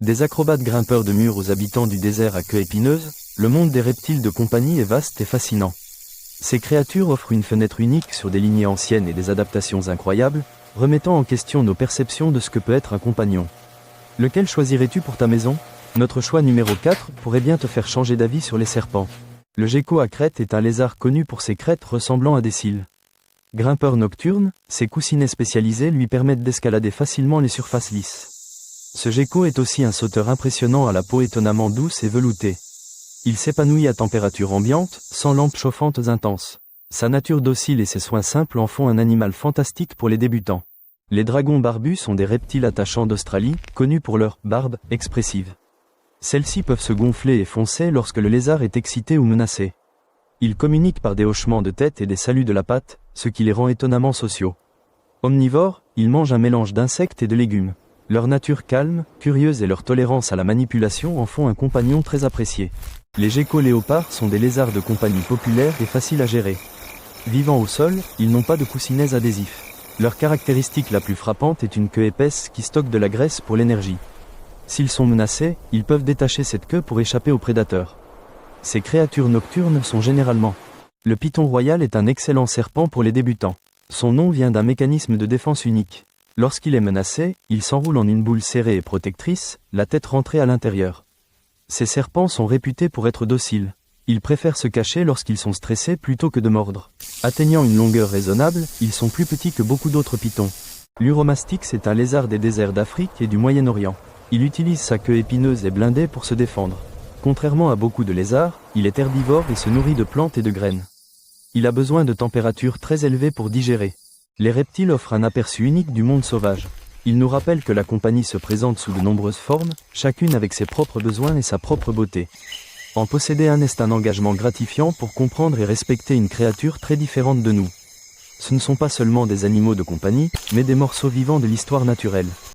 Des acrobates grimpeurs de murs aux habitants du désert à queue épineuse, le monde des reptiles de compagnie est vaste et fascinant. Ces créatures offrent une fenêtre unique sur des lignées anciennes et des adaptations incroyables, remettant en question nos perceptions de ce que peut être un compagnon. Lequel choisirais-tu pour ta maison? Notre choix numéro 4 pourrait bien te faire changer d'avis sur les serpents. Le gecko à crête est un lézard connu pour ses crêtes ressemblant à des cils. Grimpeur nocturne, ses coussinets spécialisés lui permettent d'escalader facilement les surfaces lisses. Ce gecko est aussi un sauteur impressionnant à la peau étonnamment douce et veloutée. Il s'épanouit à température ambiante, sans lampes chauffantes intenses. Sa nature docile et ses soins simples en font un animal fantastique pour les débutants. Les dragons barbus sont des reptiles attachants d'Australie, connus pour leur barbe expressive. Celles-ci peuvent se gonfler et foncer lorsque le lézard est excité ou menacé. Ils communiquent par des hochements de tête et des saluts de la patte, ce qui les rend étonnamment sociaux. Omnivores, ils mangent un mélange d'insectes et de légumes. Leur nature calme, curieuse et leur tolérance à la manipulation en font un compagnon très apprécié. Les geckos léopards sont des lézards de compagnie populaires et faciles à gérer. Vivant au sol, ils n'ont pas de coussinets adhésifs. Leur caractéristique la plus frappante est une queue épaisse qui stocke de la graisse pour l'énergie. S'ils sont menacés, ils peuvent détacher cette queue pour échapper aux prédateurs. Ces créatures nocturnes sont généralement. Le python royal est un excellent serpent pour les débutants. Son nom vient d'un mécanisme de défense unique. Lorsqu'il est menacé, il s'enroule en une boule serrée et protectrice, la tête rentrée à l'intérieur. Ces serpents sont réputés pour être dociles. Ils préfèrent se cacher lorsqu'ils sont stressés plutôt que de mordre. Atteignant une longueur raisonnable, ils sont plus petits que beaucoup d'autres pythons. L'Uromastix est un lézard des déserts d'Afrique et du Moyen-Orient. Il utilise sa queue épineuse et blindée pour se défendre. Contrairement à beaucoup de lézards, il est herbivore et se nourrit de plantes et de graines. Il a besoin de températures très élevées pour digérer. Les reptiles offrent un aperçu unique du monde sauvage. Ils nous rappellent que la compagnie se présente sous de nombreuses formes, chacune avec ses propres besoins et sa propre beauté. En posséder un est un engagement gratifiant pour comprendre et respecter une créature très différente de nous. Ce ne sont pas seulement des animaux de compagnie, mais des morceaux vivants de l'histoire naturelle.